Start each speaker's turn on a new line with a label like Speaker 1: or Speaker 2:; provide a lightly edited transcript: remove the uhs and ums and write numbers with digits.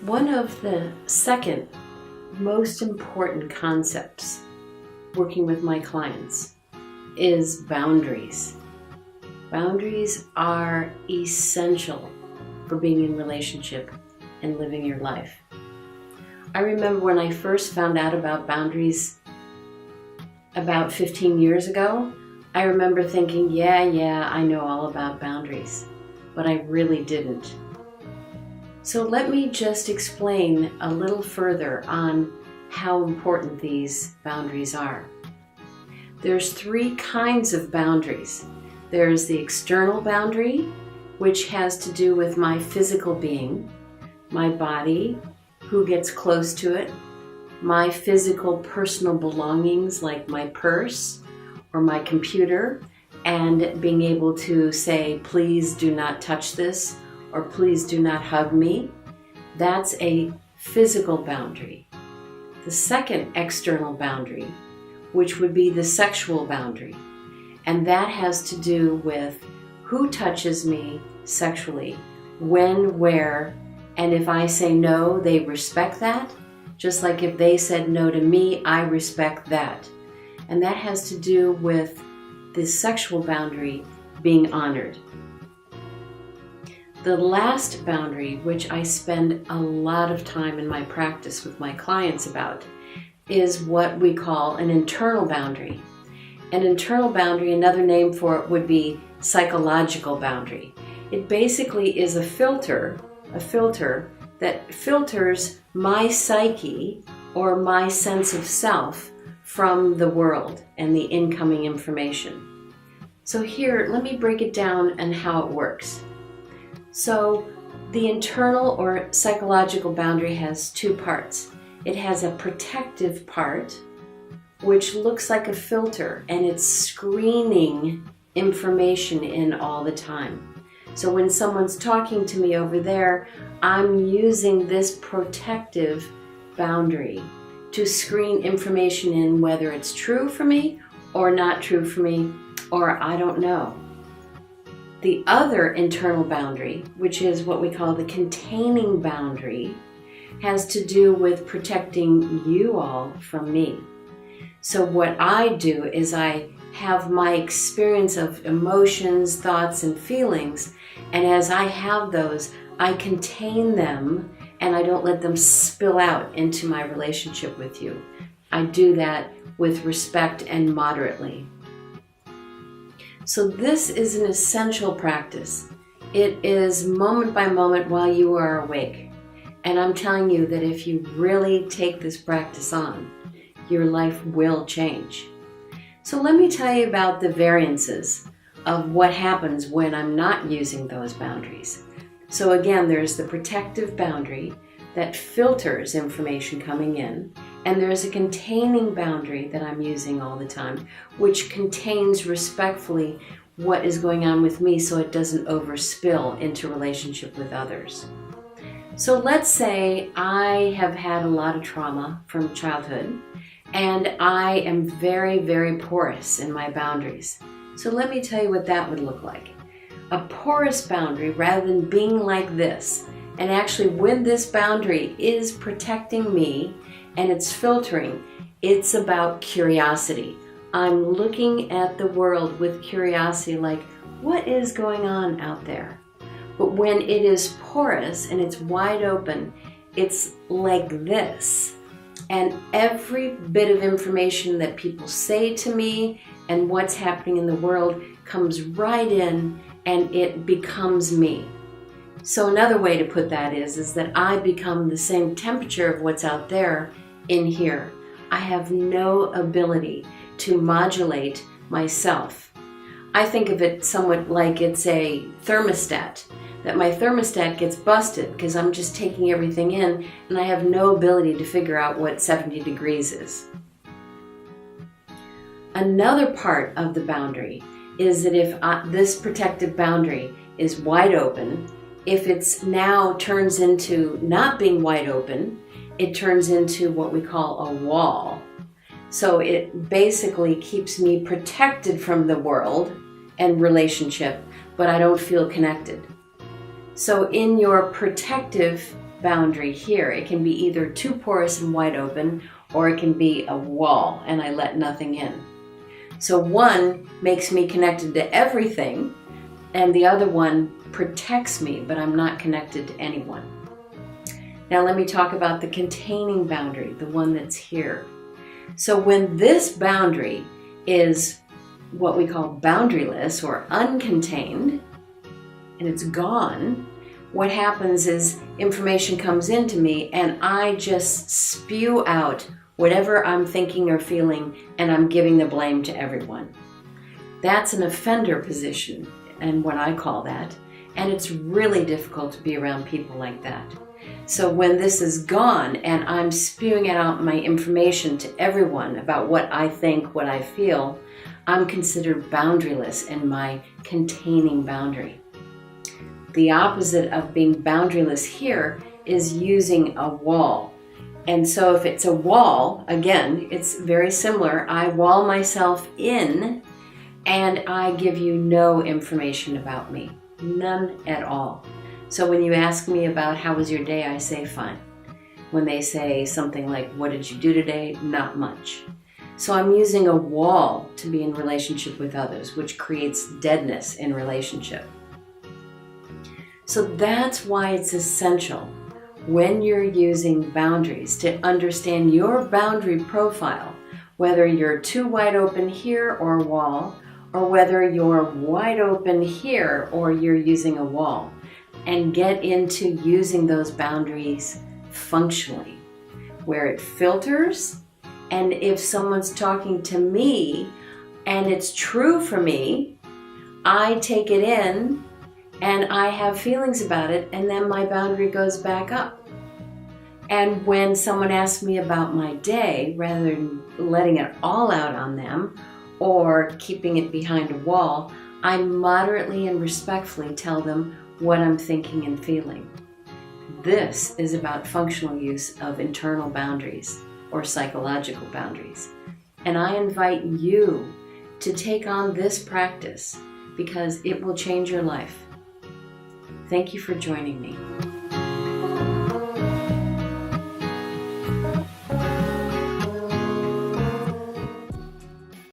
Speaker 1: One of the second most important concepts working with my clients is boundaries. Boundaries are essential for being in relationship and living your life. I remember when I first found out about boundaries about 15 years ago, I remember thinking, yeah, I know all about boundaries, but I really didn't. So let me just explain a little further on how important these boundaries are. There's three kinds of boundaries. There's the external boundary, which has to do with my physical being, my body, who gets close to it, my physical personal belongings like my purse or my computer, and being able to say, please do not touch this, or please do not hug me. That's a physical boundary. The second external boundary, which would be the sexual boundary, and that has to do with who touches me sexually, when, where, and if I say no, they respect that. Just like if they said no to me, I respect that. And that has to do with the sexual boundary being honored. The last boundary, which I spend a lot of time in my practice with my clients about, is what we call an internal boundary. An internal boundary, another name for it would be psychological boundary. It basically is a filter that filters my psyche or my sense of self from the world and the incoming information. So here, let me break it down and how it works. So the internal or psychological boundary has two parts. It has a protective part, which looks like a filter, and it's screening information in all the time. So when someone's talking to me over there, I'm using this protective boundary to screen information in, whether it's true for me or not true for me, or I don't know. The other internal boundary, which is what we call the containing boundary, has to do with protecting you all from me. So what I do is I have my experience of emotions, thoughts, and feelings, and as I have those, I contain them and I don't let them spill out into my relationship with you. I do that with respect and moderately. So this is an essential practice. It is moment by moment while you are awake. And I'm telling you that if you really take this practice on, your life will change. So let me tell you about the variances of what happens when I'm not using those boundaries. So again, there's the protective boundary that filters information coming in, and there's a containing boundary that I'm using all the time, which contains respectfully what is going on with me so it doesn't overspill into relationship with others. So let's say I have had a lot of trauma from childhood, and I am very, very porous in my boundaries. So let me tell you what that would look like. A porous boundary, rather than being like this, and actually when this boundary is protecting me and it's filtering, it's about curiosity. I'm looking at the world with curiosity, like, what is going on out there? But when it is porous and it's wide open, it's like this. And every bit of information that people say to me and what's happening in the world comes right in, and it becomes me. So another way to put that is that I become the same temperature of what's out there in here. I have no ability to modulate myself. I think of it somewhat like it's a thermostat, that my thermostat gets busted because I'm just taking everything in and I have no ability to figure out what 70 degrees is. Another part of the boundary is that if this protective boundary is wide open, if it's now turns into not being wide open, it turns into what we call a wall. So it basically keeps me protected from the world and relationship, but I don't feel connected. So in your protective boundary here. It can be either too porous and wide open, or it can be a wall and I let nothing in. So one makes me connected to everything, and the other one protects me, but I'm not connected to anyone. Now let me talk about the containing boundary, the one that's here. So when this boundary is what we call boundaryless or uncontained, and it's gone, what happens is information comes into me and I just spew out whatever I'm thinking or feeling, and I'm giving the blame to everyone. That's an offender position, and what I call that, and it's really difficult to be around people like that. So when this is gone and I'm spewing out my information to everyone about what I think, what I feel, I'm considered boundaryless in my containing boundary. The opposite of being boundaryless here is using a wall. And so if it's a wall, again, it's very similar. I wall myself in and I give you no information about me, none at all. So when you ask me about how was your day, I say fine. When they say something like, what did you do today? Not much. So I'm using a wall to be in relationship with others, which creates deadness in relationship. So that's why it's essential when you're using boundaries to understand your boundary profile, whether you're too wide open here or a wall, or whether you're wide open here or you're using a wall, and get into using those boundaries functionally, where it filters. And if someone's talking to me and it's true for me, I take it in and I have feelings about it, and then my boundary goes back up. And when someone asks me about my day, rather than letting it all out on them or keeping it behind a wall, I moderately and respectfully tell them what I'm thinking and feeling. This is about functional use of internal boundaries or psychological boundaries. And I invite you to take on this practice because it will change your life. Thank you for joining me.